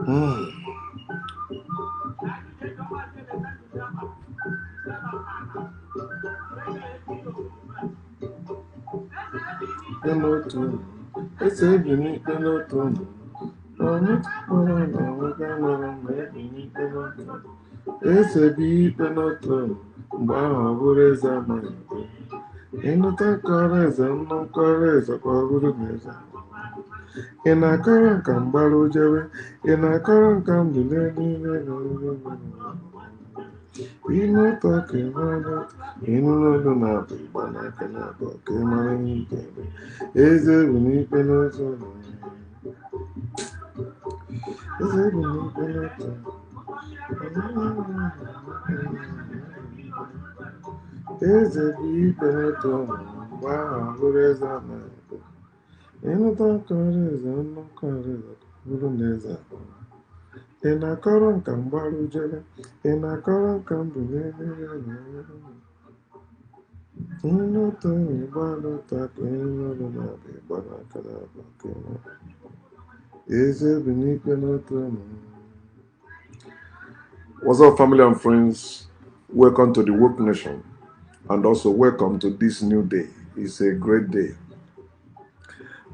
Mm. N'otu ụlọ, eze ebi n'ikpe n'otu ụlọ. Onye tụpụrụ na nwoke mara mma ebi n'ikpe n'otu ụlọ. Eze bi ikpe n'otu ụlọ, mgbe ahụ ọ bụrụ eze amaghị ikpe. Ịnụta nkọrọ eze nnụ nkọrọ eze ka ọ bụrụ na eze. Ị na-akọrọ nka mgbaru jere, ị na-akọrọ nka mbili n'ime ime ụtọ ka ị mara ịnụ n'olu na-abụ ịgba n'aka na-abụ ka ị mara ihe ị ga-eme. Eze bụ n'ikpe n'otu ụlọ. Eze bụ n'ikpe n'otu ụlọ. Eze bụ ikpe n'otu ụlọ, mgbe ahụ ọ bụrụ eze amaghị ikpe. Ịnụta nkọrọ eze nnụ nkọrọ eze ka ọ bụrụ na eze abụọ. Ị na-akọrọ nka mgbaru jere, ị na-akọrọ nka mbụ n'eluigwe na ihe n'otu ịgba n'otu aka ihe n'ọrụ na-abụ ịgba n'aka na-abụ aka ịma. Eze bụ n'ikpe n'otu ụlọ. What's up, family and friends? Welcome to the Woke Nation, and also welcome to this new day. It's a great day,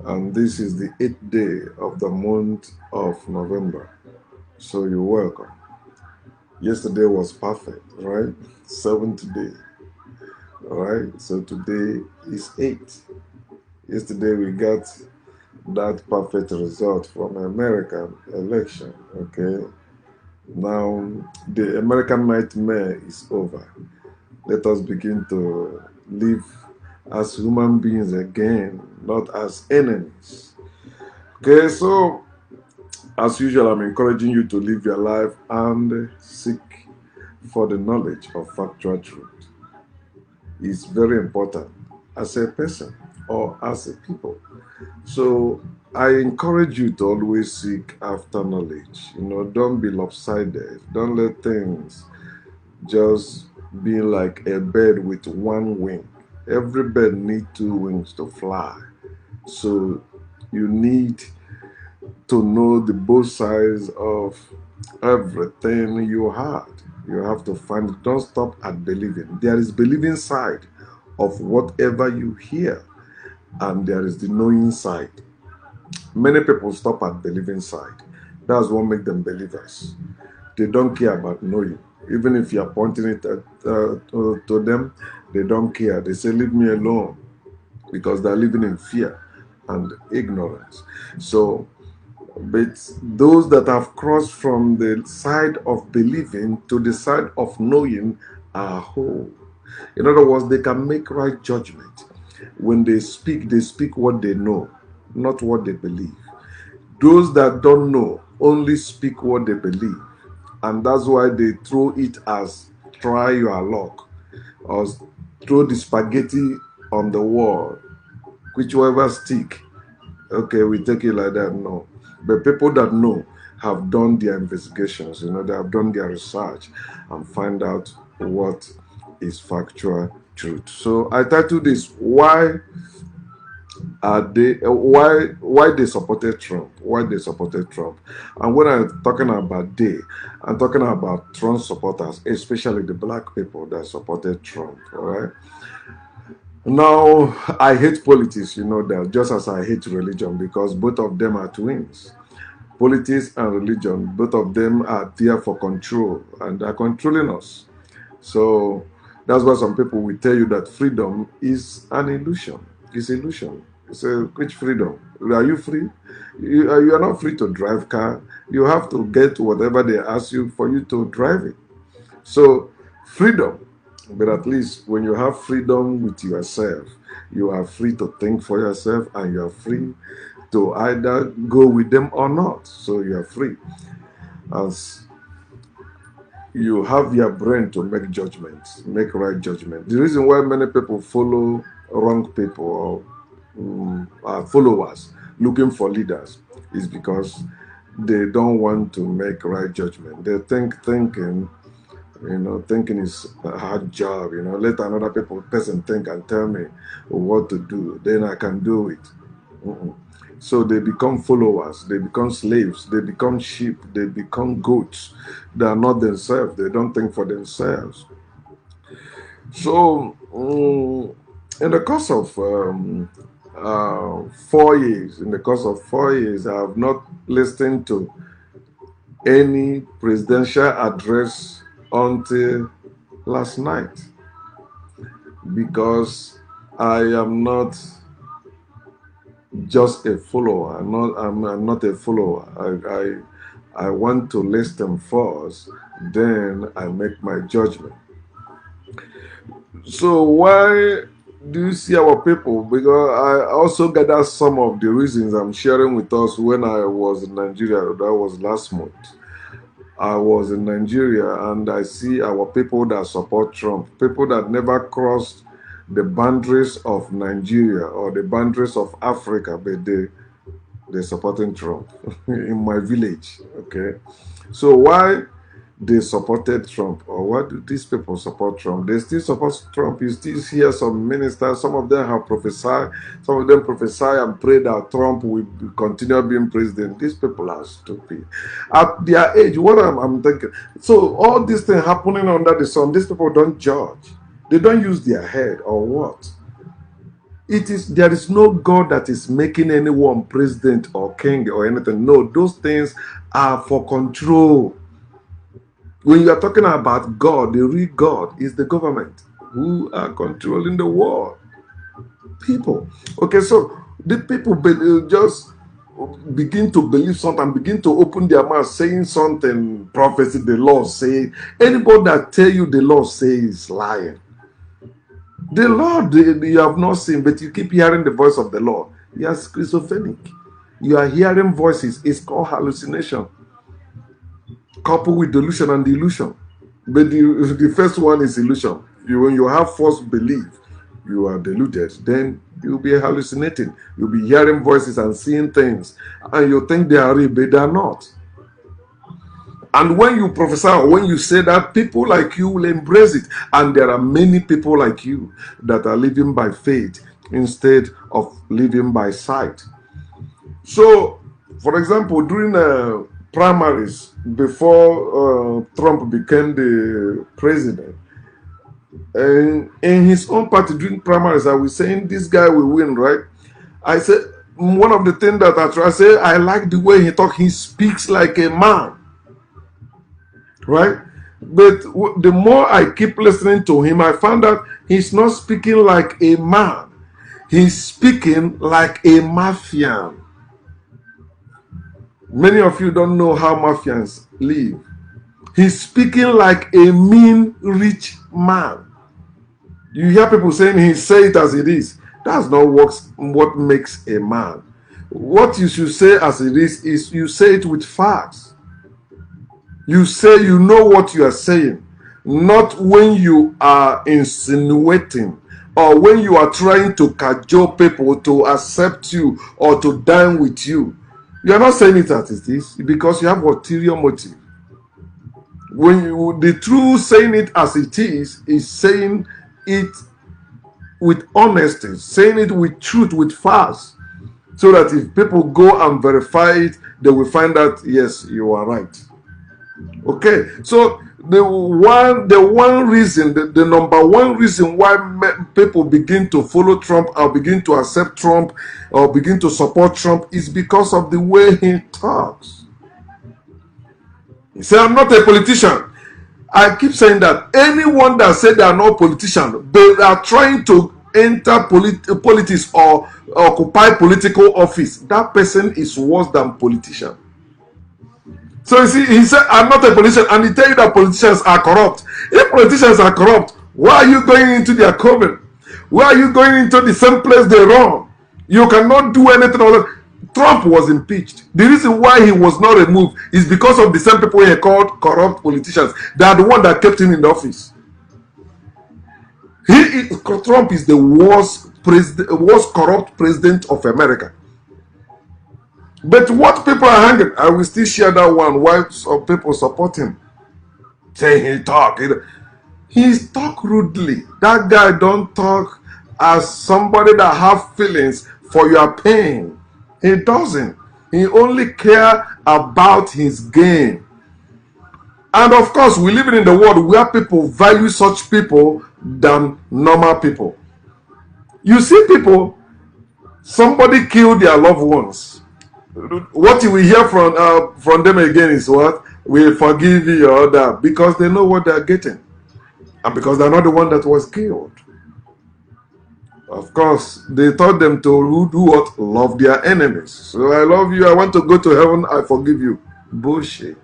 and this is the 8th day of the month of November. So you're welcome. Yesterday was perfect, right? 7th day, all right? So today is 8th. Yesterday we got that perfect result from American election, okay? Now the American nightmare is over. Let us begin to live as human beings again, not as enemies. Okay, so as usual, I'm encouraging you to live your life and seek for the knowledge of factual truth. It's very important as a person or as a people. So I encourage you to always seek after knowledge. Don't be lopsided. Don't let things just be like a bird with one wing. Every bird needs two wings to fly. So you need to know the both sides of everything you had. You have to find it. Don't stop at believing. There is believing side of whatever you hear, and there is the knowing side. Many people stop at believing side. That's what makes them believers. They don't care about knowing. Even if you are pointing it to them, they don't care. They say, leave me alone, because they're living in fear and ignorance. So, but those that have crossed from the side of believing to the side of knowing are whole. In other words, they can make right judgment. When they speak what they know, not what they believe. Those that don't know only speak what they believe. And that's why they throw it as try your luck, or throw the spaghetti on the wall, whichever stick. Okay, we take it like that. No. But people that know have done their investigations, they have done their research and find out what is factual truth. So I titled this, why are they why they supported Trump? Why they supported Trump? And when I'm talking about I'm talking about Trump supporters, especially the black people that supported Trump. All right. Now, I hate politics, that, just as I hate religion, because both of them are twins. Politics and religion, both of them are there for control, and they're controlling us. So that's why some people will tell you that freedom is an illusion. It's illusion. So which freedom? Are you free? You are not free to drive car. You have to get whatever they ask you for you to drive it. So freedom. But at least when you have freedom with yourself, you are free to think for yourself, and you are free to either go with them or not. So you are free. As you have your brain to make judgments, make right judgment. The reason why many people follow wrong people or are followers looking for leaders is because they don't want to make right judgment. They thinking is a hard job. Let person think and tell me what to do, then I can do it. So they become followers, they become slaves, they become sheep, they become goats. They are not themselves, they don't think for themselves. So, in the course of 4 years, I have not listened to any presidential address until last night, because I am not just a follower. I'm not a follower. I want to listen first, then I make my judgment. So why do you see our people? Because I also gathered some of the reasons I'm sharing with us when I was in Nigeria. That was last month. I was in Nigeria and I see our people that support Trump, people that never crossed the boundaries of Nigeria or the boundaries of Africa, but they're supporting Trump in my village. Okay. So why they supported Trump, or why do these people support Trump? They still support Trump. You still hear some ministers, some of them have prophesied, some of them prophesy and pray that Trump will continue being president. These people are stupid. At their age, what I'm thinking, so all these things happening under the sun, these people don't judge. They don't use their head or what? There is no God that is making anyone president or king or anything. No, those things are for control. When you are talking about God, the real God is the government who are controlling the world. People. Okay, so the people just begin to believe something, begin to open their mouth saying something, prophecy, the Lord say. Anybody that tell you the Lord say is lying. The Lord you have not seen, but you keep hearing the voice of the Lord. You are schizophrenic. You are hearing voices. It's called hallucination, coupled with delusion and delusion. But the first one is illusion. When you have false belief, you are deluded. Then you'll be hallucinating. You'll be hearing voices and seeing things, and you think they are real, but they are not. And when you prophesy or when you say that, people like you will embrace it. And there are many people like you that are living by faith instead of living by sight. So, for example, during primaries, before Trump became the president, and in his own party during primaries, I was saying this guy will win, right? I said, one of the things that I say, I like the way he talks. He speaks like a man. Right? But the more I keep listening to him, I found out he's not speaking like a man. He's speaking like a mafian. Many of you don't know how mafians live. He's speaking like a mean, rich man. You hear people saying he say it as it is. That's not what makes a man. What you should say as it is you say it with facts. You say you know what you are saying, not when you are insinuating or when you are trying to cajole people to accept you or to dine with you. You are not saying it as it is because you have ulterior motive. When the true saying it as it is saying it with honesty, saying it with truth, with facts, so that if people go and verify it, they will find out, yes, you are right. Okay, so the number one reason why people begin to follow Trump or begin to accept Trump or begin to support Trump is because of the way he talks. He said, I'm not a politician. I keep saying that anyone that said they are not politician, they are trying to enter politics or occupy political office, that person is worse than politician. So you see, he said, I'm not a politician, and he tell you that politicians are corrupt. If politicians are corrupt, why are you going into their coven? Why are you going into the same place they run? You cannot do anything other. Trump was impeached. The reason why he was not removed is because of the same people he called corrupt politicians. They are the one that kept him in the office. Trump is the worst corrupt president of America. But what people are hanging, I will still share that one. Why some people support him? Saying he talk. He talk rudely. That guy don't talk as somebody that have feelings for your pain. He doesn't. He only cares about his gain. And of course, we live in the world where people value such people than normal people. You see people, somebody killed their loved ones. What you will hear from them again is what? We forgive you or that, because they know what they're getting. And because they're not the one that was killed. Of course, they taught them to do what? Love their enemies. So I love you, I want to go to heaven, I forgive you. Bullshit.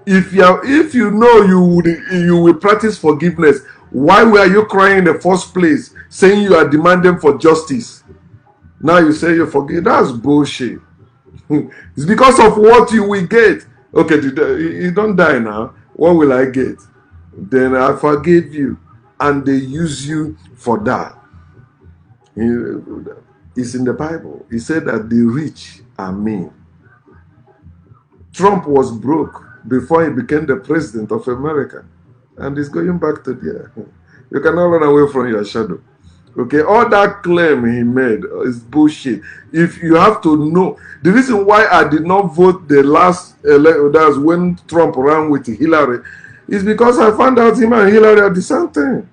If you know you will practice forgiveness, why were you crying in the first place, saying you are demanding for justice? Now you say you forgive. That's bullshit. It's because of what you will get. Okay, you don't die now. What will I get? Then I forgive you. And they use you for that. It's in the Bible. He said that the rich are mean. Trump was broke before he became the president of America. And he's going back to there. You cannot run away from your shadow. Okay, all that claim he made is bullshit. If you have to know, the reason why I did not vote the last election, that's when Trump ran with Hillary, is because I found out him and Hillary are the same thing.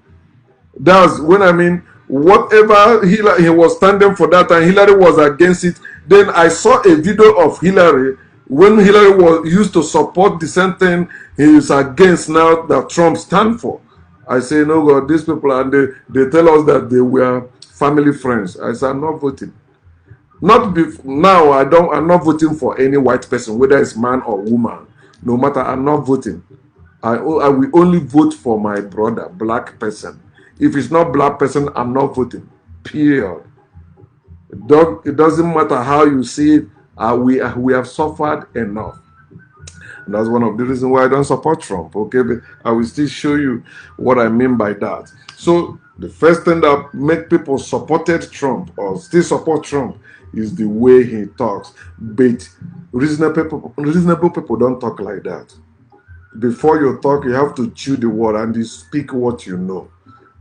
That's when whatever he was standing for that and Hillary was against it. Then I saw a video of Hillary when Hillary was used to support the same thing he is against now that Trump stand for. I say, no God, these people, and they tell us that they were family friends. I said, I'm not voting. Now I'm not voting for any white person, whether it's man or woman. No matter, I'm not voting. I will only vote for my brother, black person. If it's not black person, I'm not voting. Period. It doesn't matter how you see it. We have suffered enough. And that's one of the reasons why I don't support Trump. Okay, but I will still show you what I mean by that. So the first thing that make people supported Trump or still support Trump is the way he talks. But reasonable people don't talk like that. Before you talk, you have to chew the word and you speak what you know.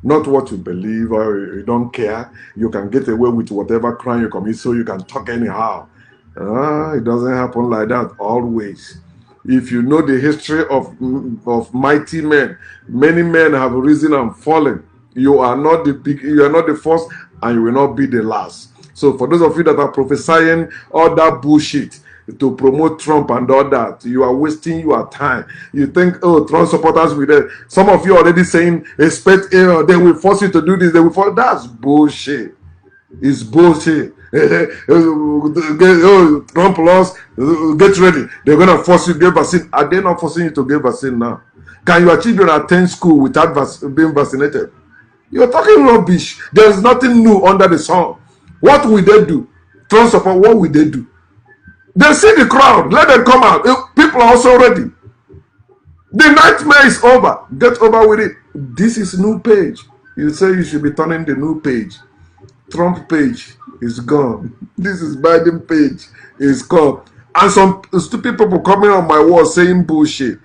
Not what you believe or you don't care. You can get away with whatever crime you commit, so you can talk anyhow. It doesn't happen like that always. If you know the history of mighty men, many men have risen and fallen. You are not the first, and you will not be the last. So for those of you that are prophesying all that bullshit to promote Trump and all that, you are wasting your time. You think, oh, Trump supporters will there. Some of you are already saying, expect, they will force you to do this. They will force. That's bullshit. It's bullshit. Trump lost. Get ready. They're going to force you to get vaccine. Are they not forcing you to get vaccine now? Can your children attend school without being vaccinated? You're talking rubbish. There's nothing new under the sun. What will they do? Trump support, what will they do? They see the crowd. Let them come out. People are also ready. The nightmare is over. Get over with it. This is new page. You say you should be turning the new page. Trump page is gone. This is Biden page is gone. And some stupid people coming on my wall saying bullshit.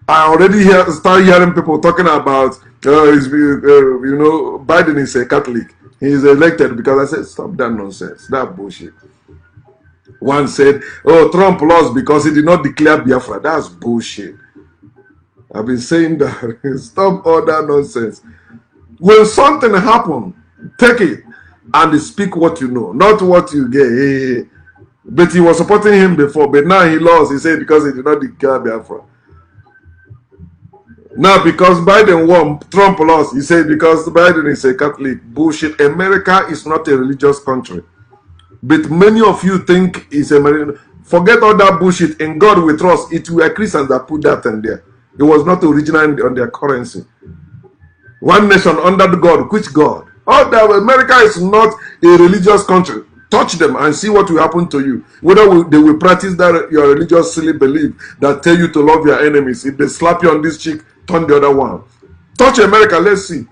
I already start hearing people talking about, Biden is a Catholic. He is elected because I said, stop that nonsense. That bullshit. One said, oh, Trump lost because he did not declare Biafra. That's bullshit. I've been saying that. Stop all that nonsense. When something happens, take it and speak what you know, not what you get. But he was supporting him before, but now he lost. He said because he did not declare Biafra. Now because Biden won, Trump lost. He said because Biden is a Catholic. Bullshit. America is not a religious country. But many of you think it's a... Forget all that bullshit. In God we trust. It were Christians that put that in there. It was not original on their currency. One nation under the God. Which God? Oh, that America is not a religious country. Touch them and see what will happen to you. Whether they will practice that your religious silly belief that tell you to love your enemies. If they slap you on this cheek, turn the other one. Touch America, let's see.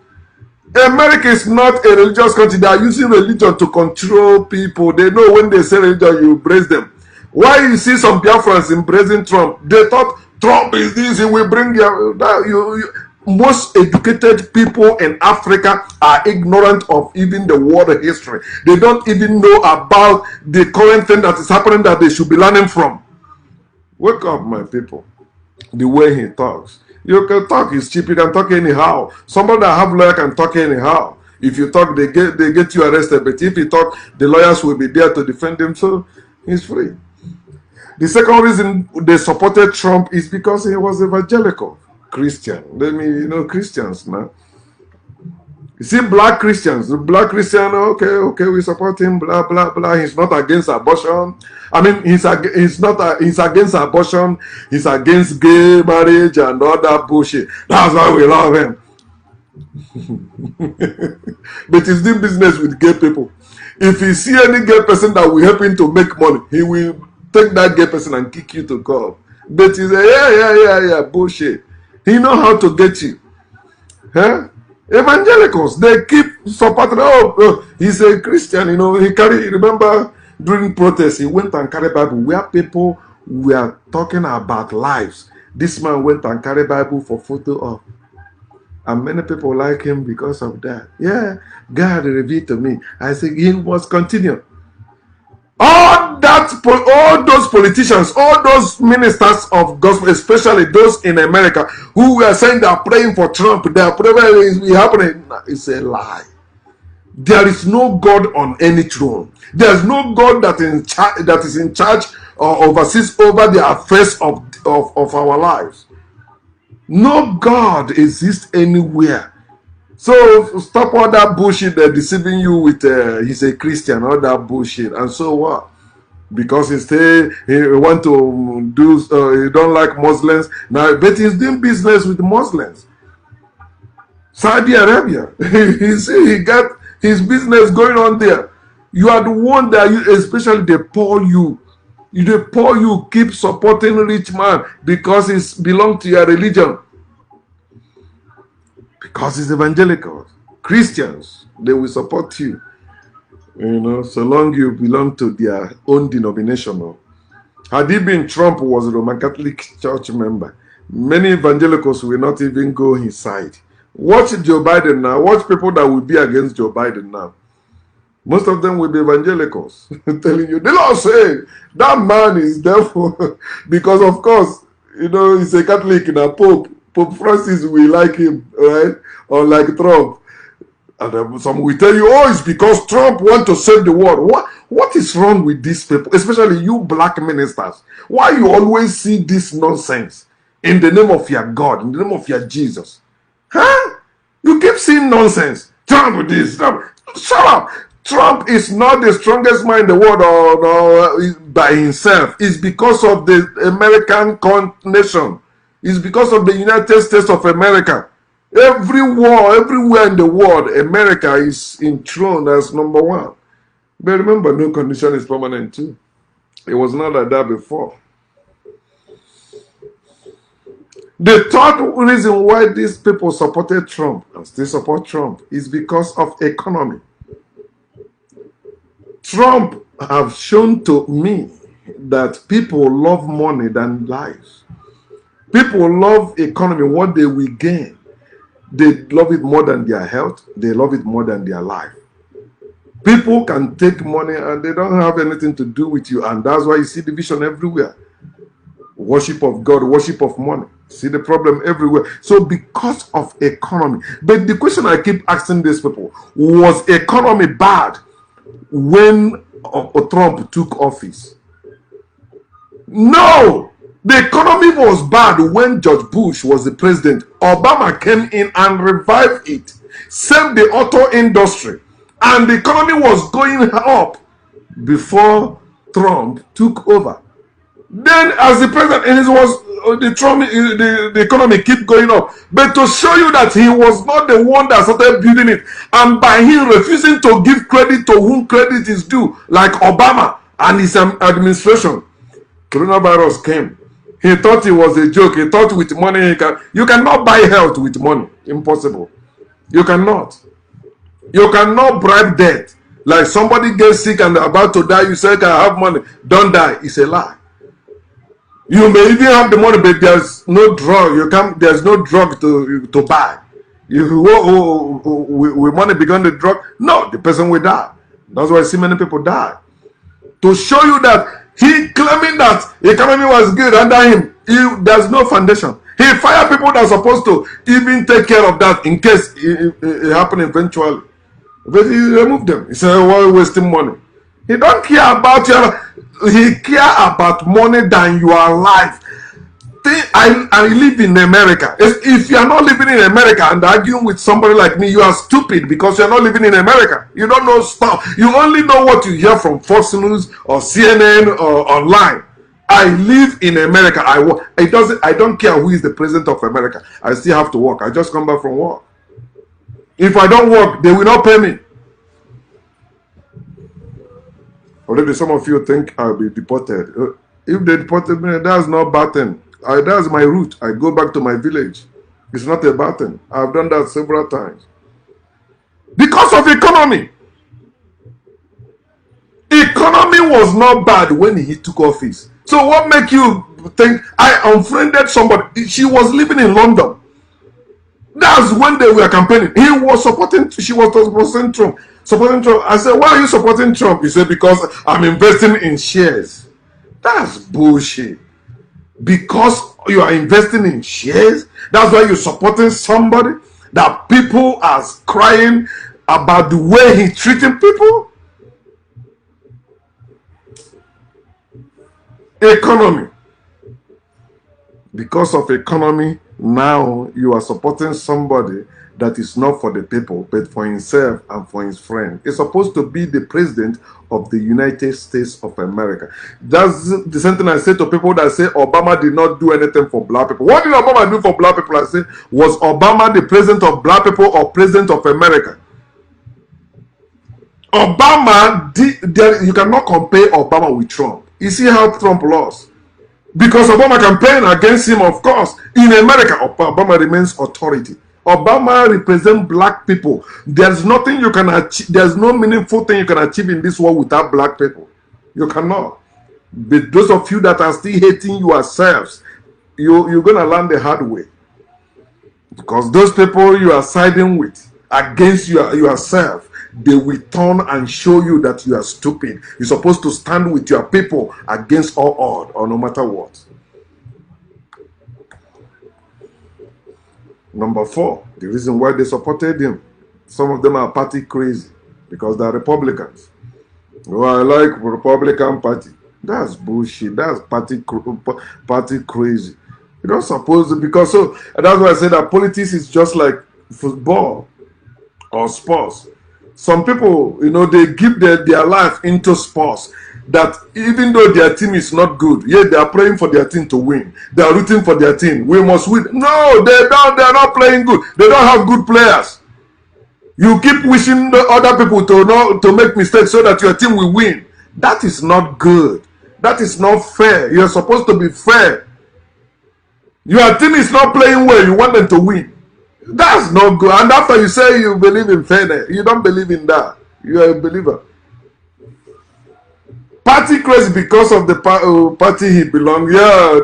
America is not a religious country. They are using religion to control people. They know when they say religion, you embrace them. Why you see some Biafrans embracing Trump? They thought Trump is this, he will bring you. most educated people in Africa are ignorant of even the world history. They don't even know about the current thing that is happening that they should be learning from. Wake up, my people. The way he talks. You can talk is cheap. You can talk anyhow. Somebody that have lawyer can talk anyhow. If you talk, they get you arrested. But if you talk, the lawyers will be there to defend him. So he's free. The second reason they supported Trump is because he was evangelical Christian. Christians now. You see, black Christians, okay, we support him, blah, blah, blah. He's not against abortion. I mean, he's against abortion. He's against gay marriage and all that bullshit. That's why we love him. But he's doing business with gay people. If he see any gay person that will help him to make money, he will take that gay person and kick you to God. But he's yeah, bullshit. He know how to get you. Huh? Evangelicals, they keep supporting. He's a Christian, remember during protests, he went and carried Bible where people were talking about lives. This man went and carried Bible for photo op. And many people like him because of that. Yeah, God revealed to me. I said, he must continue. All those politicians, all those ministers of gospel, especially those in America who were saying they are praying for Trump, they are praying it will happen. It's a lie. There is no God on any throne. There is no God that is in charge or oversees over the affairs of our lives. No God exists anywhere. So stop all that bullshit. They're deceiving you with he's a Christian, all that bullshit. And so what? Because he want to do, he don't like Muslims now, but he's doing business with Muslims. Saudi Arabia, he got his business going on there. You are the one that especially they pour you. Keep supporting rich man because he belongs to your religion. Because it's evangelical. Christians, they will support you. So long you belong to their own denomination. Had he been Trump was a Roman Catholic Church member, many evangelicals will not even go his side. Watch Joe Biden now. Watch people that will be against Joe Biden now. Most of them will be evangelicals. Telling you, the Lord said, that man is devil. Because of course, he's a Catholic and Pope Francis will like him, right? Or like Trump. And some will tell you, it's because Trump wants to save the world. What is wrong with these people? Especially you black ministers. Why you always see this nonsense in the name of your God, in the name of your Jesus? Huh? You keep seeing nonsense. Trump this, Trump. Shut up. Trump is not the strongest man in the world or by himself. It's because of the American nation. It's because of the United States of America. Everywhere in the world, America is enthroned as number one. But remember, no condition is permanent too. It was not like that before. The third reason why these people supported Trump and still support Trump is because of economy. Trump have shown to me that people love money than lives. People love economy, what they will gain. They love it more than their health. They love it more than their life. People can take money and they don't have anything to do with you. And that's why you see division everywhere. Worship of God, worship of money. See the problem everywhere. So because of economy. But the question I keep asking these people, was economy bad when Trump took office? No! The economy was bad when George Bush was the president. Obama came in and revived it, saved the auto industry, and the economy was going up before Trump took over. Then, as the president, and it was the economy keep going up. But to show you that he was not the one that started building it, and by him refusing to give credit to whom credit is due, like Obama and his administration, coronavirus came. He thought it was a joke. He thought with money you cannot buy health with money. Impossible. You cannot. You cannot bribe death. Like somebody gets sick and about to die, you say, I have money. Don't die. It's a lie. You may even have the money, but there's no drug. There's no drug to buy. Will money become the drug? No, the person will die. That's why I see many people die. To show you that he claiming that economy was good under him, there's no foundation. He fired people that are supposed to even take care of that in case it happen eventually. But he removed them. He said, why are you wasting money? He don't care about he care about money than your life. I live in America. If you are not living in America and arguing with somebody like me, you are stupid because you are not living in America. You don't know stuff. You only know what you hear from Fox News or CNN or online. I live in America. I don't care who is the president of America. I still have to work. I just come back from work. If I don't work, they will not pay me. Already some of you think I'll be deported. If they deported me, that's not bad thing. That's my route. I go back to my village. It's not a bad thing. I've done that several times. Because of economy. Economy was not bad when he took office. So what make you think I unfriended somebody? She was living in London. That's when they were campaigning. She was supporting Trump. Supporting Trump. I said, why are you supporting Trump? He said, because I'm investing in shares. That's bullshit. Because you are investing in shares, that's why you're supporting somebody that people are crying about the way he's treating people. Economy. Because of economy, now you are supporting somebody that is not for the people, but for himself and for his friend. It's supposed to be the president of the United States of America. That's the same thing I say to people that say Obama did not do anything for black people. What did Obama do for black people? I say, was Obama the president of black people or president of America? Obama did, you cannot compare Obama with Trump. You see how Trump lost? Because Obama campaigned against him, of course. In America, Obama remains authority. Obama represents black people. There's nothing you can achieve. There's no meaningful thing you can achieve in this world without black people. You cannot. But those of you that are still hating yourselves, you're going to learn the hard way. Because those people you are siding with against yourself, they will turn and show you that you are stupid. You're supposed to stand with your people against all odds or no matter what. Number 4, the reason why they supported him. Some of them are party crazy because they're Republicans. Well, I like Republican Party. That's bullshit. That's party crazy. You don't suppose to, because so that's why I say that politics is just like football or sports. Some people, they give their life into sports. That even though their team is not good, yet they are praying for their team to win. They are rooting for their team. We must win. No, they are not playing good. They don't have good players. You keep wishing the other people to make mistakes so that your team will win. That is not good. That is not fair. You are supposed to be fair. Your team is not playing well. You want them to win. That's not good. And after you say you believe in fairness, you don't believe in that. You are a believer. Party crazy because of the party he belongs. Yeah,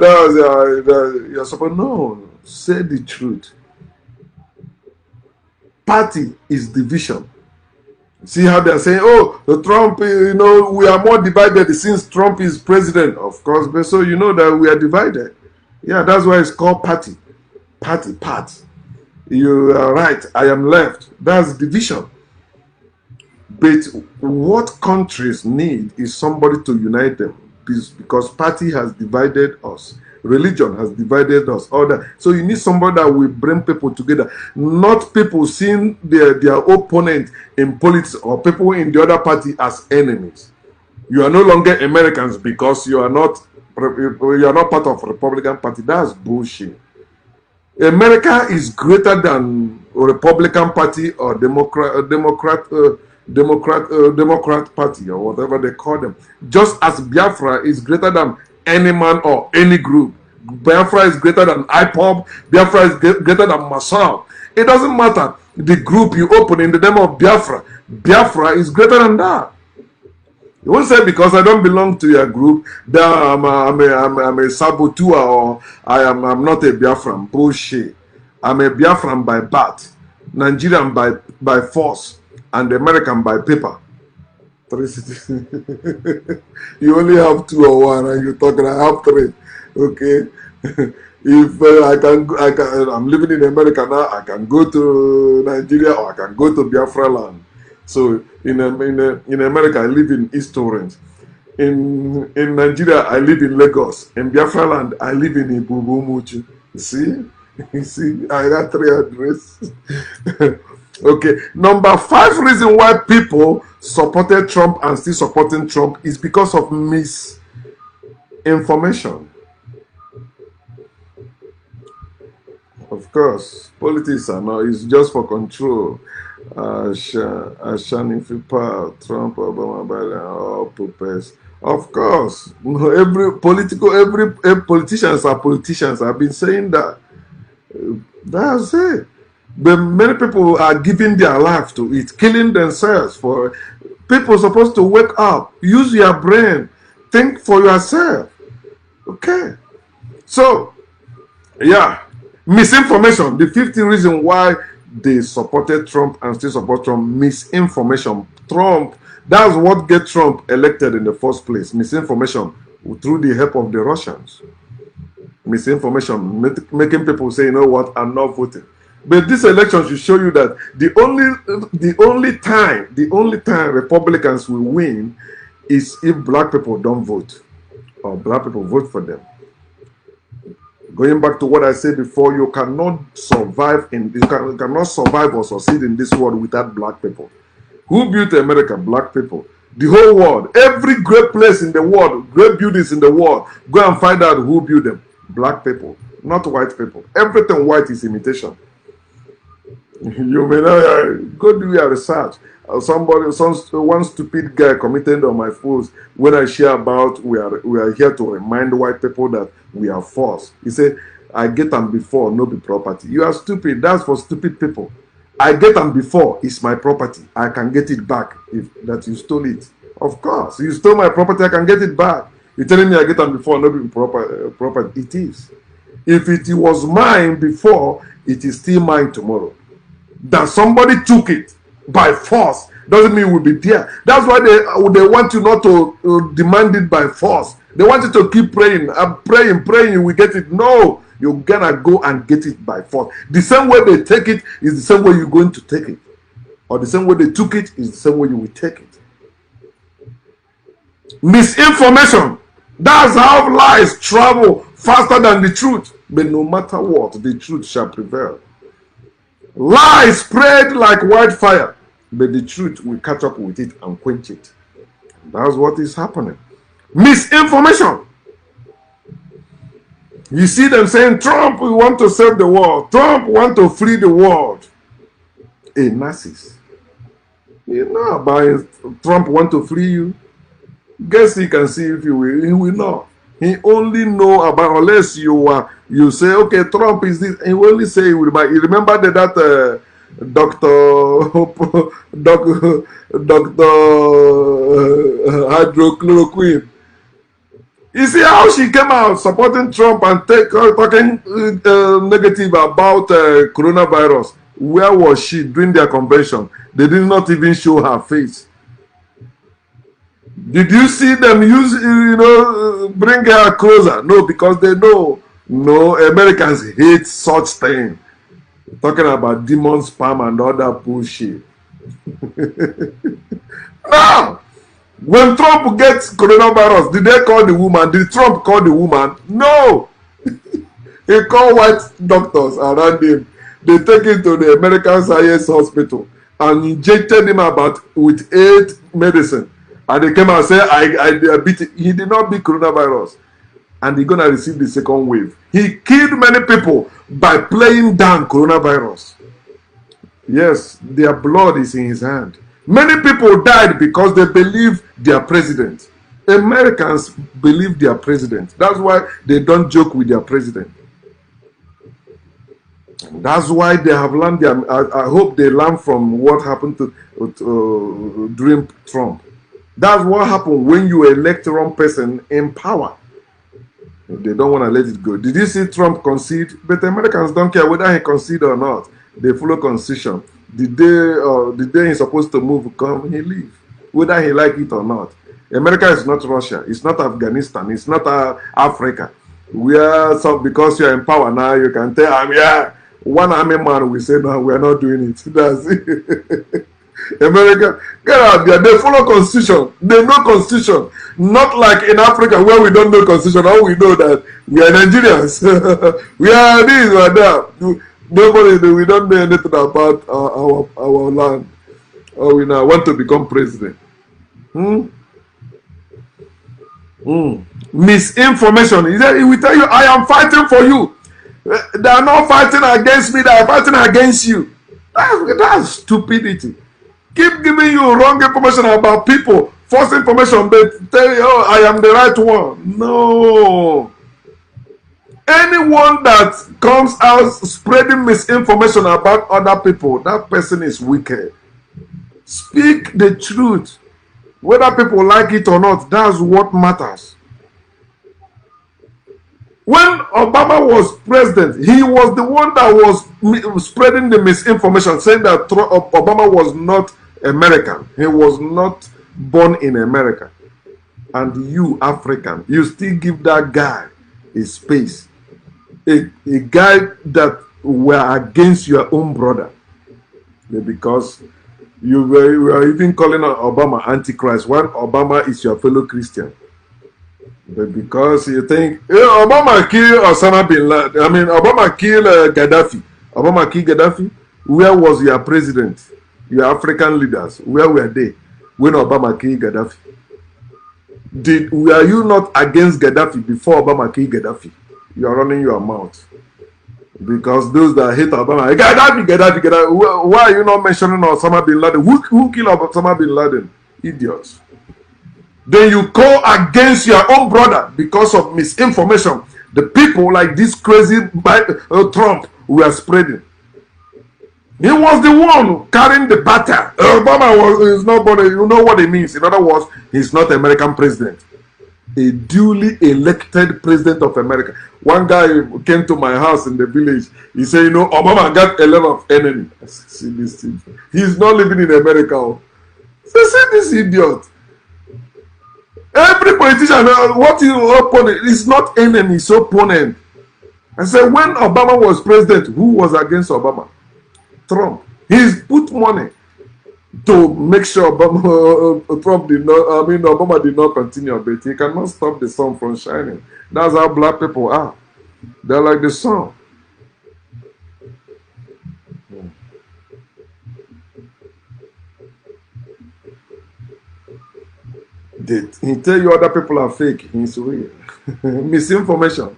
you're supposed. No, say the truth. Party is division. See how they're saying, oh, the Trump, we are more divided since Trump is president, of course. But so you know that we are divided. Yeah, that's why it's called party. Party. You are right. I am left. That's division. But what countries need is somebody to unite them, because party has divided us. Religion has divided us. All that. So you need somebody that will bring people together. Not people seeing their opponent in politics or people in the other party as enemies. You are no longer Americans because you are not part of Republican Party. That's bullshit. America is greater than Republican Party or Democrat Party or whatever they call them. Just as Biafra is greater than any man or any group. Biafra is greater than IPOB. Biafra is greater than Masao. It doesn't matter the group you open in the name of Biafra. Biafra is greater than that. You won't say because I don't belong to your group that I'm a saboteur or I'm not a Biafran. Bullshit. I'm a Biafran by birth, Nigerian by force, and American by paper. 3 cities. You only have 2 or 1, and you're talking. I have 3. Okay. If I'm living in America now. I can go to Nigeria or I can go to Biafra land. So in America, I live in East Orange. In Nigeria, I live in Lagos. In Biafra land, I live in Ibubumuchu. See, you see, I got 3 addresses. Okay, number 5 reason why people supported Trump and still supporting Trump is because of misinformation. Of course, politics are not, it's just for control. Shining power, Trump, Obama, Biden, all purpose. Of course, every politicians are politicians. I've been saying that. That's it. But many people are giving their life to it, killing themselves for. People supposed to wake up, use your brain, think for yourself. Okay. So, yeah. Misinformation. The 50th reason why they supported Trump and still support Trump. Misinformation. Trump, that's what get Trump elected in the first place. Misinformation through the help of the Russians. Misinformation, making people say, you know what, I'm not voting. But this election should show you that the only time Republicans will win is if black people don't vote or black people vote for them. Going back to what I said before, you cannot survive or succeed in this world without black people. Who built America? Black people. The whole world, every great place in the world, great buildings in the world, go and find out who built them. Black people, not white people. Everything white is imitation. You may not go do your research. One stupid guy commented on my post when I share about we are here to remind white people that we are forced. He said, I get them before, no be property. You are stupid. That's for stupid people. I get them before, it's my property. I can get it back if that you stole it. Of course, you stole my property, I can get it back. You're telling me I get them before, no be property. It is. If it was mine before, it is still mine tomorrow. That somebody took it by force doesn't mean it will be there. That's why they want you not to demand it by force. They want you to keep praying. I'm praying, you will get it. No, you're gonna go and get it by force. The same way they take it is the same way you're going to take it. Or the same way they took it is the same way you will take it. Misinformation. That's how lies travel faster than the truth. But no matter what, the truth shall prevail. Lies spread like wildfire, but the truth will catch up with it and quench it. That's what is happening. Misinformation. You see them saying, Trump, we want to save the world. Trump want to free the world. A narcissist. You know about Trump want to free you. Guess he can see if he will not. He only know about, unless you say, okay, Trump is this. He will only say he will buy. You remember that Dr. Hydrochloroquine. You see how she came out supporting Trump and talking negative about coronavirus. Where was she during their convention? They did not even show her face. Did you see them bring her closer? No, because they know. No, Americans hate such thing. Talking about demon spam and other bullshit. Now, when Trump gets coronavirus, did they call the woman? Did Trump call the woman? No. He called white doctors around him. They take him to the American Science Hospital and injected him with 8 medicine. And they came and said, I beat it. He did not beat coronavirus. And he's going to receive the second wave. He killed many people by playing down coronavirus. Yes, their blood is in his hand. Many people died because they believe their president. Americans believe their president. That's why they don't joke with their president. And that's why they have learned. I hope they learn from what happened during Trump. That's what happened when you elect the wrong person in power. They don't want to let it go. Did you see Trump concede? But Americans don't care whether he concede or not. They follow constitution. The day he's supposed to move, come, he leave. Whether he like it or not. America is not Russia. It's not Afghanistan. It's not Africa. We are so because you're in power now, you can tell I'm yeah. One army man will say no, we are not doing it. That's it. America, get out there. They follow constitution. They know constitution. Not like in Africa where we don't know constitution. All we know that we are Nigerians. We are this, we are that. Nobody, we don't know anything about our land. Or we now want to become president. Misinformation. He will tell you, I am fighting for you. They are not fighting against me, they are fighting against you. That's stupidity. Keep giving you wrong information about people, false information, but tell you, oh, I am the right one. No. Anyone that comes out spreading misinformation about other people, that person is wicked. Speak the truth. Whether people like it or not, that's what matters. When Obama was president, he was the one that was spreading the misinformation, saying that Obama was not American. He was not born in America. And you, African, you still give that guy a space. A guy that were against your own brother. Because you were even calling Obama Antichrist when Obama is your fellow Christian. But because you think Obama killed Osama bin Laden, I mean Obama killed Gaddafi. Obama killed Gaddafi. Where was your president? Your African leaders, where were they when Obama killed Gaddafi? Were you not against Gaddafi before Obama killed Gaddafi? You are running your mouth. Because those that hate Obama, Gaddafi. Why are you not mentioning Osama bin Laden? Who killed Osama bin Laden? Idiots. Then you go against your own brother because of misinformation. The people like this crazy Trump were spreading. He was the one carrying the batter. Obama is not born. You know what it means. In other words, he's not American president. A duly elected president of America. One guy came to my house in the village. He said, you know, Obama got a lot of enemies. See this thing. He's not living in America. So see this idiot. Every politician, what is opponent is not enemy, it's opponent. I said, when Obama was president, who was against Obama? Trump. He's put money to make sure Obama did not continue, but he cannot stop the sun from shining. That's how black people are. They're like the sun. He tell you other people are fake. He's real. Misinformation.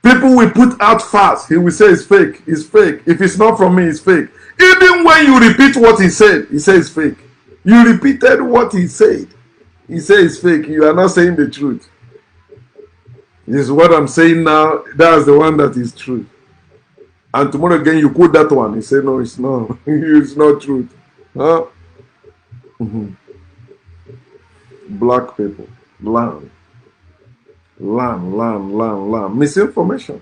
People will put out fast. He will say it's fake. It's fake. If it's not from me, it's fake. Even when you repeat what he said, he says it's fake. You repeated what he said. He says it's fake. You are not saying the truth. This is what I'm saying now. That's the one that is true. And tomorrow again, you quote that one. He say no, it's not. It's not truth. Huh? Black people, land. Misinformation.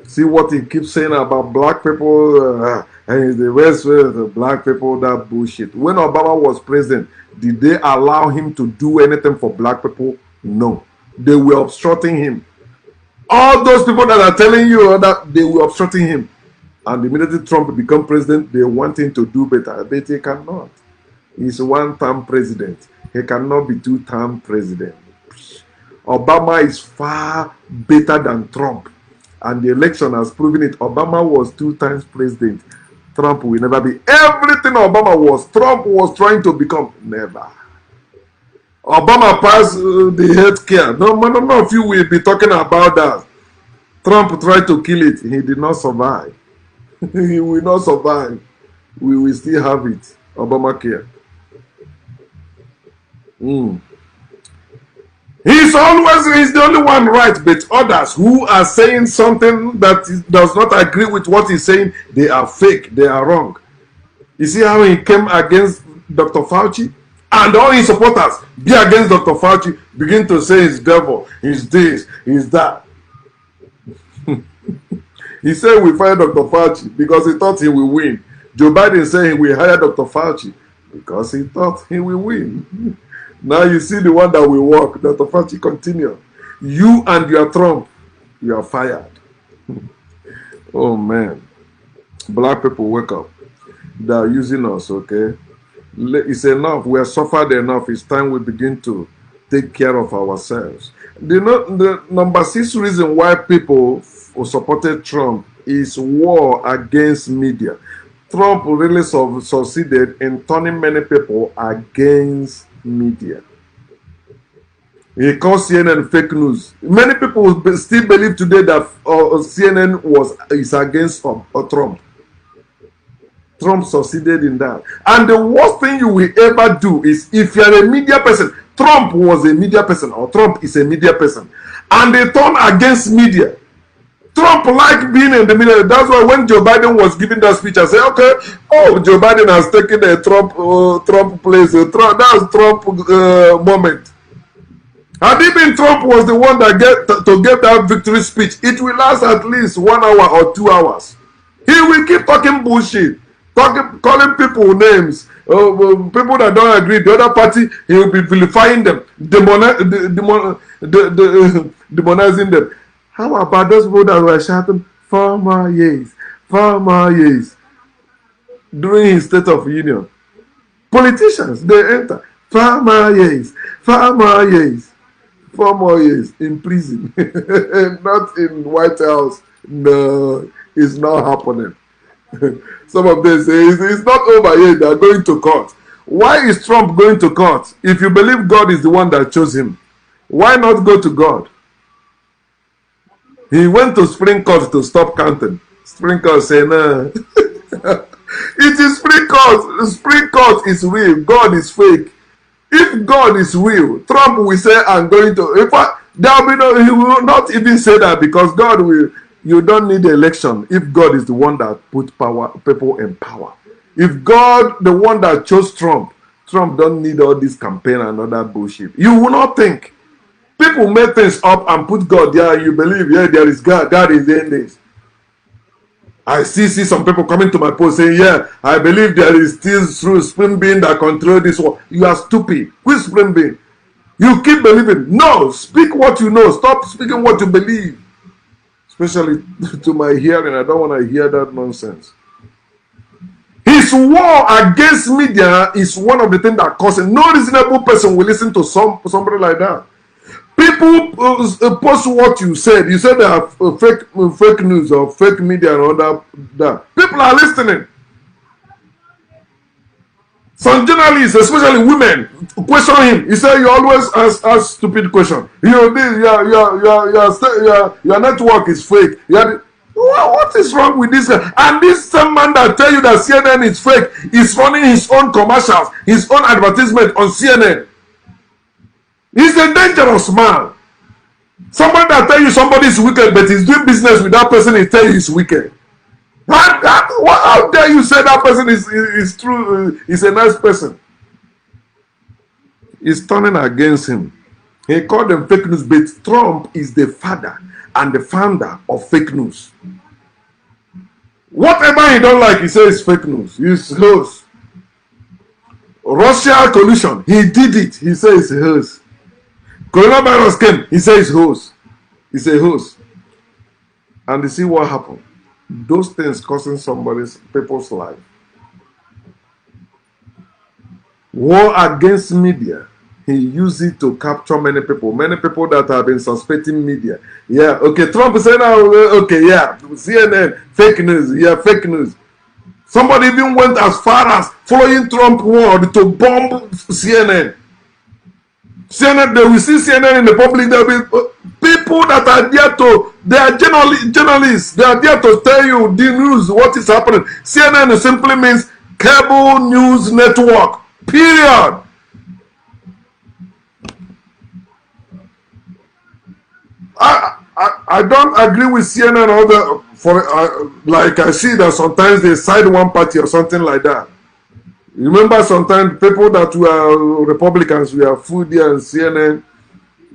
See what he keeps saying about black people and the rest of the black people, that bullshit. When Obama was president, did they allow him to do anything for black people? No. They were obstructing him. All those people that are telling you that they were obstructing him. And immediately Trump become president, they want him to do better. But he cannot. He's one-term president. He cannot be two-term president. Obama is far better than Trump. And the election has proven it. Obama was 2 times president. Trump will never be. Everything Obama was, Trump was trying to become. Never. Obama passed the health care. None of you will be talking about that. Trump tried to kill it. He did not survive. He will not survive. We will still have it. Obamacare. He's the only one right, but others who are saying something that does not agree with what he's saying, they are fake, they are wrong. You see how he came against Dr. Fauci, and all his supporters be against Dr. Fauci, begin to say he's devil, he's this, he's that. He said we fired Dr. Fauci because he thought he will win. Joe Biden said he will hire Dr. Fauci because he thought he will win. Now you see the one that will work. Dr. Fauci continue. You and your Trump, you are fired. Oh man. Black people, wake up. They are using us, okay? It's enough. We have suffered enough. It's time we begin to take care of ourselves. The number 6 reason why people who supported Trump is war against media. Trump really succeeded in turning many people against media. He called CNN fake news. Many people still believe today that CNN is against Trump. Trump succeeded in that. And the worst thing you will ever do is, if you're a media person, Trump was a media person, or Trump is a media person, and they turn against media. Trump liked being in the media. That's why when Joe Biden was giving that speech, I said, okay, Joe Biden has taken a Trump place. That was Trump moment. Had it been Trump was the one that gave that victory speech, it will last at least 1 hour or 2 hours. He will keep talking bullshit, calling people names, people that don't agree. The other party, he will be vilifying them, demonizing them. How about those people that were shouting 4 more years, 4 more years during his State of Union? Politicians, they enter 4 more years, 4 more years, 4 more years in prison, not in White House. No, it's not happening. Some of them say it's not over yet. They are going to court. Why is Trump going to court? If you believe God is the one that chose him, why not go to God? He went to Supreme Court to stop counting. Supreme Court say no. It is Supreme Court. Supreme Court is real. God is fake. If God is real, Trump will say, I'm going to. In fact, there will be no, he will not even say that, because God will. You don't need the election if God is the one that put people in power. If God, the one that chose Trump don't need all this campaign and all that bullshit. You will not think. People make things up and put God there. You believe, yeah, there is God. God is in this. I see some people coming to my post saying, yeah, I believe there is still through supreme being that control this world. You are stupid. Which supreme being? You keep believing. No, speak what you know. Stop speaking what you believe. Especially to my hearing, I don't want to hear that nonsense. His war against media is one of the things that causes. No reasonable person will listen to somebody like that. People post what you said. You said there are fake news or fake media and all that. People are listening. Some journalists, especially women, question him. He said, "You always ask stupid questions. Your network is fake." What is wrong with this guy? And this same man that tell you that CNN is fake is running his own commercials, his own advertisement on CNN. He's a dangerous man. Somebody that tell you somebody is wicked, but he's doing business with that person, he tell you he's wicked. How dare you say that person is true? He's a nice person. He's turning against him. He called them fake news, but Trump is the father and the founder of fake news. Whatever he don't like, he says fake news. He's hers. Russia collusion, he did it. He says it's hers. Coronavirus came, he says it's hers. It's a hers. And you see what happened. Those things causing people's life. War against media. He used it to capture many people that have been suspecting media. Yeah, okay, Trump said, okay, yeah, CNN, fake news, yeah, fake news. Somebody even went as far as following Trump word to bomb CNN. CNN, they will see CNN in the public, there will be people that are there they are journalists, they are there to tell you the news, what is happening. CNN simply means cable news network, period. I don't agree with CNN like I see that sometimes they side one party or something like that. Remember, sometimes people that were Republicans were foodie and CNN.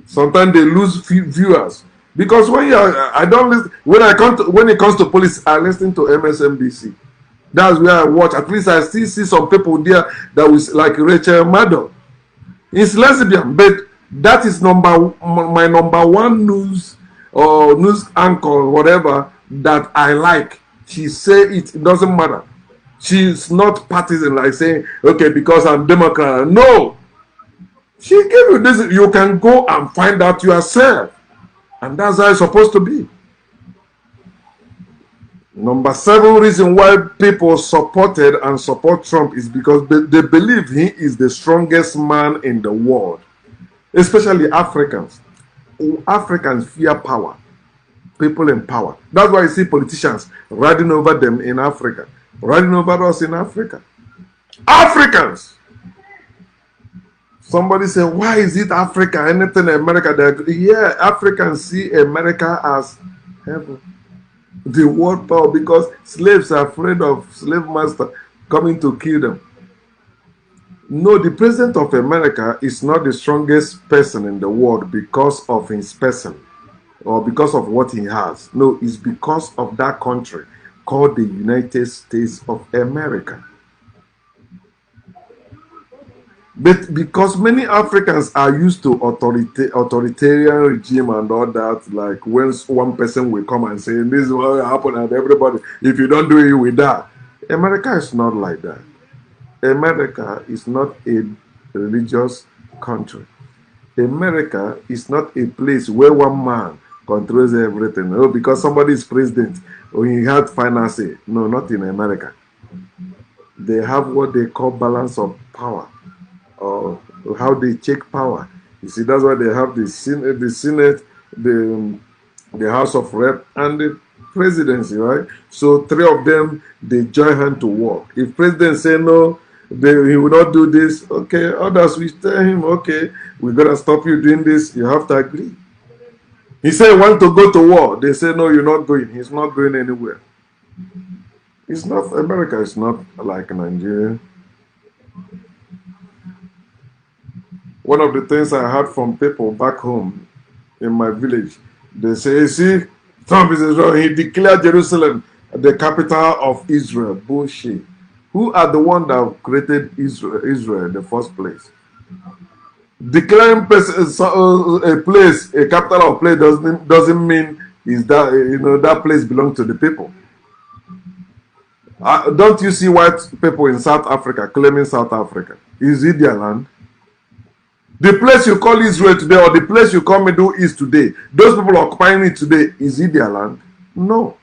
Sometimes they lose viewers because when you are, I don't listen when it comes to police, I listen to MSNBC. That's where I watch. At least I still see some people there that was like Rachel Maddow. It's lesbian, but that is my number one news or news anchor or whatever that I like. She say it doesn't matter. She's not partisan like saying, okay, because I'm Democrat. No. She gave you this. You can go and find out yourself. And that's how it's supposed to be. Number 7 reason why people supported and support Trump is because they believe he is the strongest man in the world. Especially Africans. Africans fear power. People in power. That's why you see politicians riding over them in Africa. Riding over us in Africa. Africans! Somebody say, why is it Africa? Anything in America? Yeah, Africans see America as heaven. The world power, because slaves are afraid of slave master coming to kill them. No, the president of America is not the strongest person in the world because of his person or because of what he has. No, it's because of that country called the United States of America. But because many Africans are used to authoritarian regime and all that, like when one person will come and say, this is what will happen and everybody, if you don't do it, you will die. America is not like that. America is not a religious country. America is not a place where one man controls everything. Oh, because somebody is president or he had final say. No, not in America. They have what they call balance of power. Or how they check power. You see, that's why they have the Senate, the House of Rep, and the presidency, right? So 3 of them, they join hand to work. If president say no, he will not do this. Okay, others will tell him, okay, we're gonna stop you doing this. You have to agree. He said he want to go to war. They say no, you're not going. He's not going anywhere. It's not America. Is not like Nigeria. One of the things I heard from people back home in my village, they say, see, Trump is Israel. He declared Jerusalem the capital of Israel. Bullshit. Who are the one that created Israel in the first place? Declaring a place, a capital of place doesn't mean is that that place belongs to the people. Don't you see white people in South Africa claiming South Africa? Is it their land? The place you call Israel today or the place you call Middle East today, those people occupying it today, is it their land? No.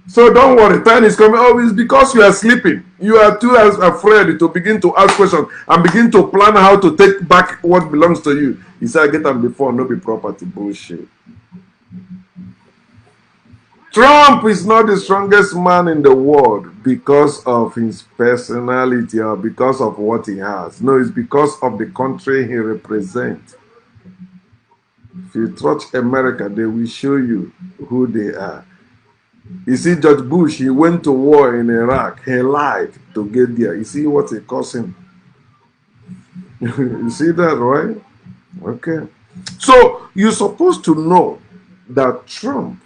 So don't worry, time is coming. Oh, it's because you are sleeping. You are too afraid to begin to ask questions and begin to plan how to take back what belongs to you. You say, I get them before, no be property. Bullshit. Trump is not the strongest man in the world because of his personality or because of what he has. No, it's because of the country he represents. If you touch America, they will show you who they are. You see, George Bush, he went to war in Iraq. He lied to get there. You see what it cost him? You see that, right? Okay. So you're supposed to know that Trump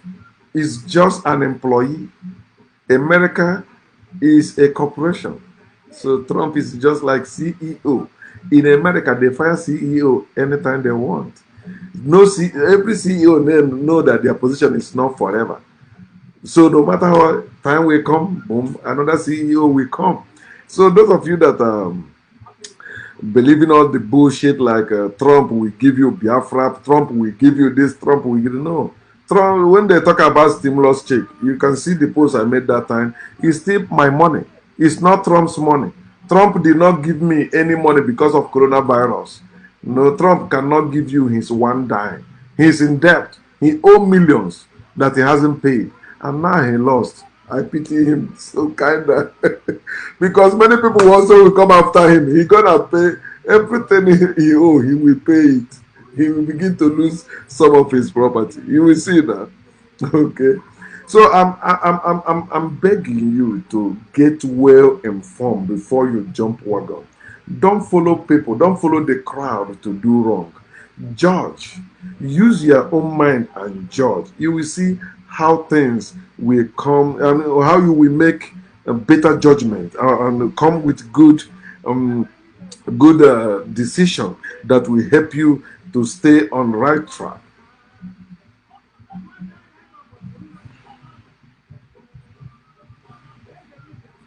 is just an employee. America is a corporation. So Trump is just like CEO. In America, they fire CEO anytime they want. Every CEO know that their position is not forever. So no matter what time will come, boom, another CEO will come. So those of you that believe in all the bullshit like Trump will give you Biafra, Trump will give you this, Trump will give you no. Trump, when they talk about stimulus check, you can see the post I made that time. It's still my money. It's not Trump's money. Trump did not give me any money because of coronavirus. No, Trump cannot give you his one dime. He's in debt. He owes millions that he hasn't paid. And now he lost. I pity him so kinda. Because many people also will come after him. He's gonna pay everything he owes. He will pay it. He will begin to lose some of his property. You will see that. Okay. So I'm begging you to get well informed before you jump wagon. Don't follow people. Don't follow the crowd to do wrong. Judge. Use your own mind and judge. You will see how things will come and how you will make a better judgment and come with um, good decision that will help you to stay on right track.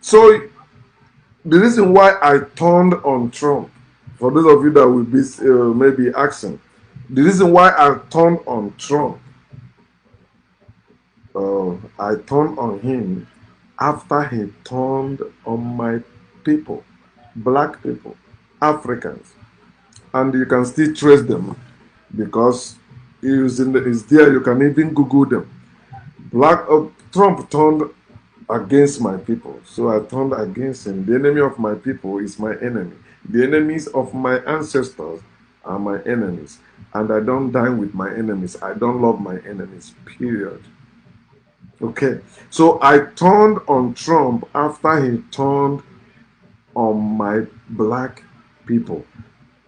So the reason why I turned on Trump, for those of you that will be maybe asking, the reason why I turned on Trump, I turned on him after he turned on my people, black people, Africans, and you can still trace them because it's there. You can even Google them. Trump turned against my people. So I turned against him. The enemy of my people is my enemy. The enemies of my ancestors are my enemies. And I don't dine with my enemies. I don't love my enemies, period. Okay. So I turned on Trump after he turned on my black people.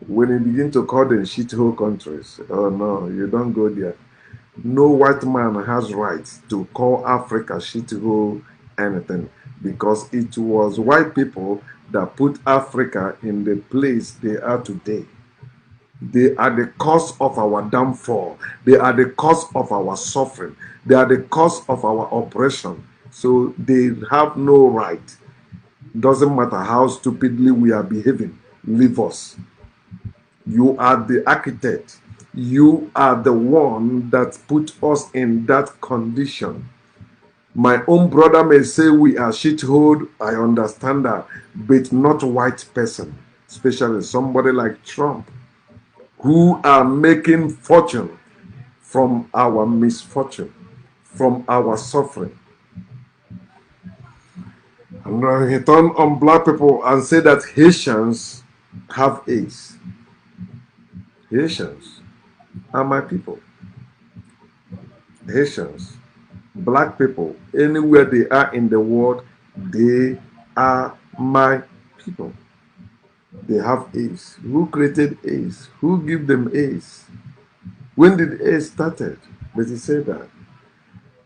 When he began to call them shithole countries, oh no, you don't go there. No white man has rights to call Africa shithole anything because it was white people that put Africa in the place they are today. They are the cause of our downfall. They are the cause of our suffering. They are the cause of our oppression. So they have no right. Doesn't matter how stupidly we are behaving. Leave us. You are the architect. You are the one that put us in that condition. My own brother may say we are shithole. I understand that, but not a white person, especially somebody like Trump, who are making fortune from our misfortune, from our suffering. And he turned on black people and said that Haitians have AIDS. Haitians are my people. Haitians, black people, anywhere they are in the world, they are my people. They have AIDS. Who created AIDS? Who gave them AIDS? When did AIDS started? But he said that.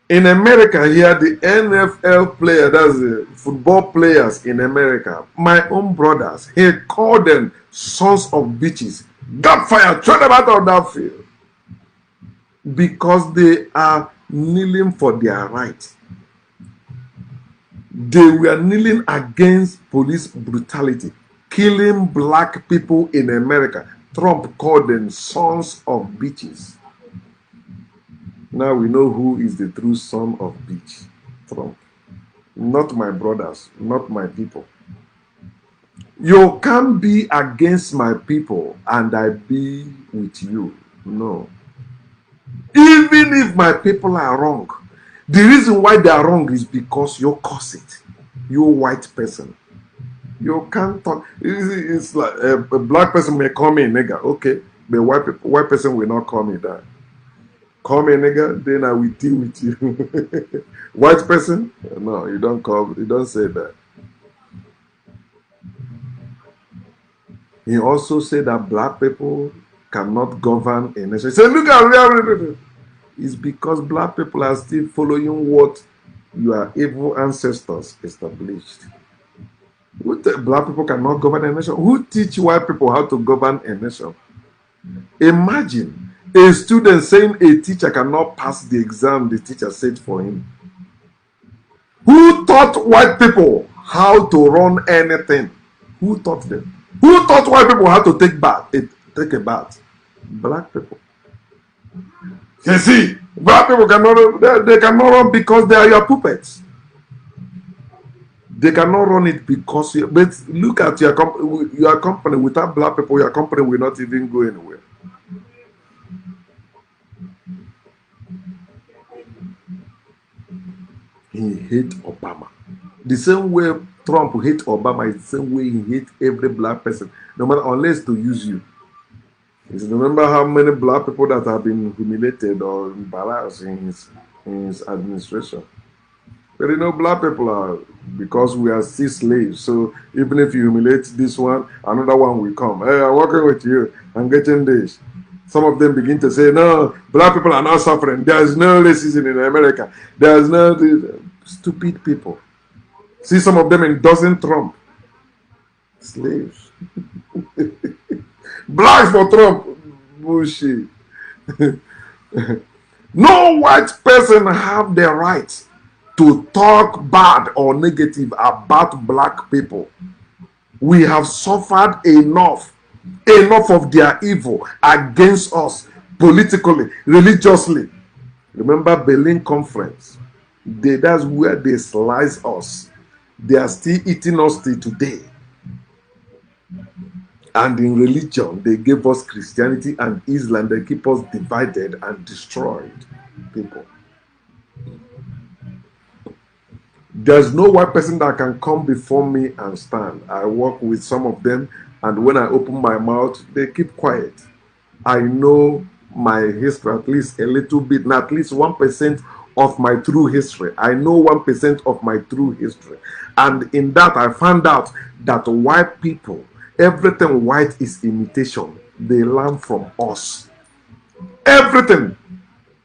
In America here, the NFL player, that's the football players in America, my own brothers, he called them sons of bitches. Got fire, throw them out of that field. Because they are kneeling for their rights. They were kneeling against police brutality, killing black people in America. Trump called them sons of bitches. Now we know who is the true son of bitch. Trump. Not my brothers, not my people. You can't be against my people and I be with you. No. Even if my people are wrong, the reason why they are wrong is because you cause it. You white person. You can't talk. It's like a black person may call me a nigger. Okay. But white person will not call me that. Call me a nigger, then I will deal with you. White person? No, you don't say that. He also said that black people cannot govern a nation. He said, look at it's because black people are still following what your evil ancestors established. Black people cannot govern a nation. Who teach white people how to govern a nation? Imagine a student saying a teacher cannot pass the exam the teacher set for him. Who taught white people how to run anything? Who taught them? Who taught white people how to take a bath? Black people. You see, black people they cannot run because they are your puppets. They cannot run it because but look at your company without black people, your company will not even go anywhere. He hate Obama. The same way Trump hate Obama is the same way he hate every black person, no matter unless to use you. Remember how many black people that have been humiliated or embarrassed in his administration. But black people are, because we are still slaves. So even if you humiliate this one, another one will come. Hey, I'm working with you. I'm getting this. Some of them begin to say, no, black people are not suffering. There's no racism in America. There's no stupid people. See some of them endorsing Trump. Slaves. Blacks for Trump. Bullshit. No white person have the right to talk bad or negative about black people. We have suffered enough of their evil against us politically, religiously. Remember Berlin Conference? That's where they slice us. They are still eating us till today. And in religion, they gave us Christianity and Islam. They keep us divided and destroyed people. There's no white person that can come before me and stand. I work with some of them, and when I open my mouth, they keep quiet. I know my history at least a little bit, at least 1% of my true history. I know 1% of my true history. And in that, I found out that white people, everything white is imitation. They learn from us. Everything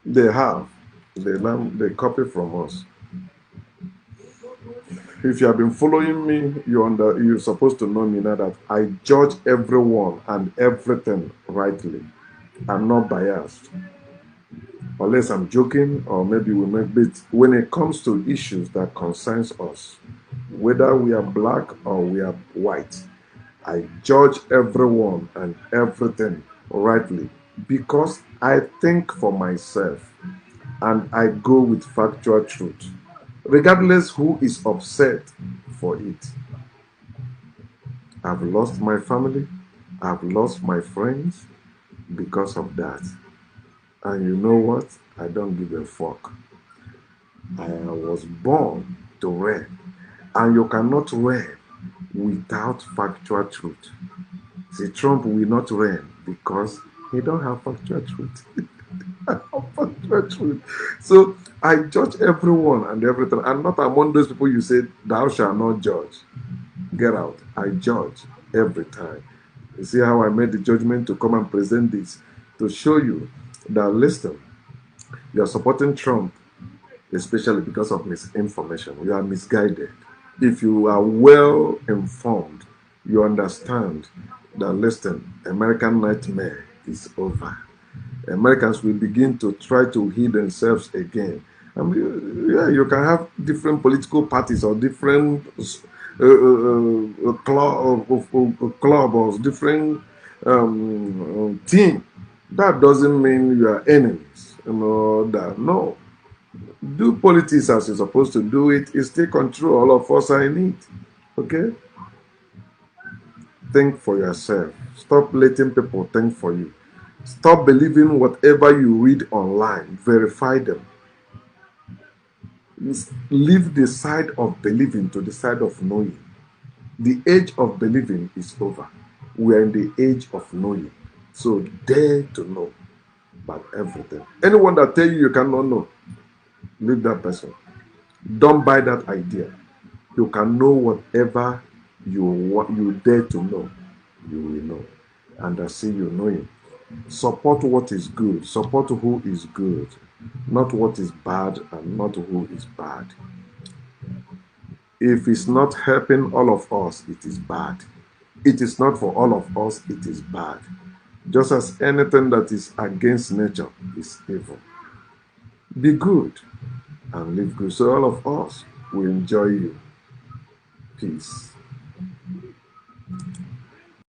they have, they copy from us. If you have been following me, you're supposed to know me now that I judge everyone and everything rightly. I'm not biased. Unless I'm joking, or maybe we make bits. When it comes to issues that concerns us, whether we are black or we are white, I judge everyone and everything rightly because I think for myself and I go with factual truth, regardless who is upset for it. I've lost my family, I've lost my friends because of that. And you know what? I don't give a fuck. I was born to reign, and you cannot reign without factual truth. See, Trump will not reign because he don't have factual truth. Factual truth. So I judge everyone and everything. I'm not among those people you said, thou shalt not judge. Get out. I judge every time. You see how I made the judgment to come and present this to show you that, listen, you are supporting Trump, especially because of misinformation. You are misguided. If you are well informed, you understand that, listen, American nightmare is over. Americans will begin to try to heal themselves again. I mean, yeah, you can have different political parties or different club or different team. That doesn't mean you are enemies. No. Do politics as you're supposed to do it. It's take control. All of us are in it. Okay? Think for yourself. Stop letting people think for you. Stop believing whatever you read online. Verify them. Leave the side of believing to the side of knowing. The age of believing is over. We are in the age of knowing. So dare to know about everything. Anyone that tell you cannot know, leave that person. Don't buy that idea. You can know whatever you dare to know. You will know. And I see you knowing. Support what is good. Support who is good. Not what is bad and not who is bad. If it's not helping all of us, it is bad. It is not for all of us, it is bad. Just as anything that is against nature is evil. Be good and live good so all of us will enjoy you. Peace.